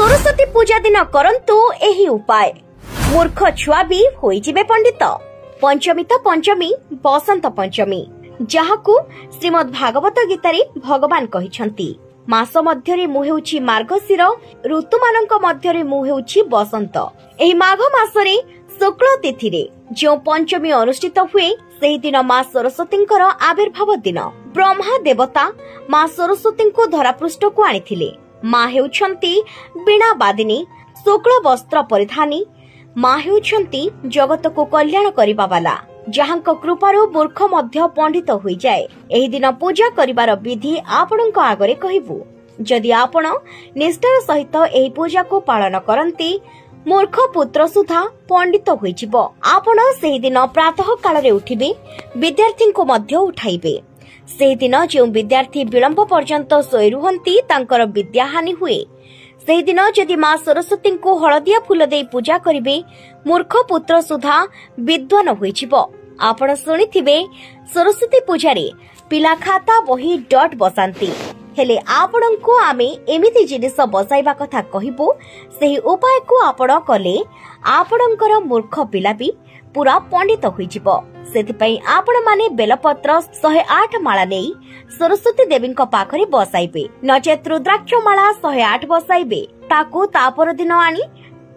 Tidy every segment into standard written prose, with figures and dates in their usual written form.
सरस्वती पूजा दिन करंतु एही उपाय मूर्ख छुआ भी होइजिबे पंडित। पंचमी तो पंचमी बसंत पंचमी जहाकू श्रीमद् भागवत गीतारे भगवान कहिसंती। मास मध्यरे मु हेउछि मार्गशीर ऋतु मानक मध्यरे मु हेउछि बसंत। एही माघ मासरे शुक्ल तिथि रे जो पंचमी अनुष्ठित हुए सेही दिन मां सरस्वतींकर आविर्भाव दिन। ब्रह्मा देवता मां सरस्वती को धरापृष्ठ को आनिथिले। मां हेउछंती बीणा बादिनी शुक्ल वस्त्र परिधानी। मां हेउछंती जगत को कल्याण करिबा वाला जहांक कृपारो मूर्ख मध्य पंडित होई जाए। एही दिन पूजा करिबार विधि आपणक आगरे कहिबु। जदि आपण निष्ठार सहित एही पूजा को पालन करंती मूर्ख पुत्र सुधा पंडित होइजिबो। आपण सेही दिन प्रातः काल रे उठिबे, विद्यार्थी को मध्य उठाइबे। सेही दिन जो विद्यार्थी विलंब पर्यंत सोई रुहंती तांकर विद्याहानि हुए। सेही दिन जदि मां सरस्वती को हलदिया फूल दे पूजा करिबे मूर्ख पुत्र सुधा विद्वान होइजिबो। आपण सुनिथिबे सरस्वती पूजा रे पिला खाता बही डट बसांती। हेले आपणको आमे एमिति जिनिस बसाइबा कथा कहिबो। सेही उपाय को आपण कले आपणकर मूर्ख पिला भी पूरा पंडित होइजिबो। सेथिपई आपण माने बेलपत्र 108 माला नेई सरस्वती देवी पाखरे बसाइबे। नचेत रुद्राक्ष माला 108 बसाइबे। ताकू तापर दिन आनी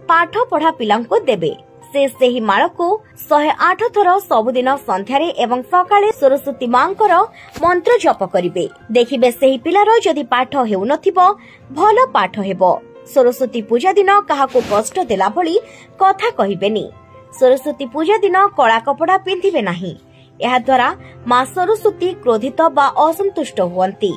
पाठ पढ़ा पिलांको देबे। से सेही माला को 108 थर सबुदिन संध्यारे एवं सकाळे सरस्वती मांकर मंत्र जप करिबे। देखिबे सेही पिलार जदि पाठ हेउ नथिबो भल पाठ हेबो। सरस्वती पूजा दिन काहाको कष्ट देला भली कथा कहिबेनी। सरस्वती पूजा दिन कड़ा कपड़ा पिंधिबे नाही। एहा द्वारा मां सरस्वती क्रोधित बा असंतुष्ट हुअंती।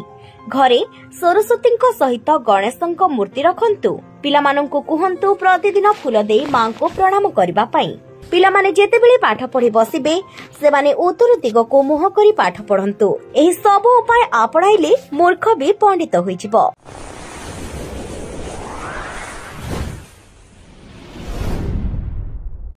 घरे सरस्वतींको सहित गणेशंको मूर्ति रखंतु। पिलामानंको कुहंतु प्रतिदिन फूल देई मां को प्रणाम करिबा पई। पिलामाने जेतेबेले पाठ पढ़ी बसिबे सेमाने उत्तर दिग को मुह करी पाठ पढ़ंतु। एही सब उपाय आपणाइले मूर्ख भी पंडित होइजिबो।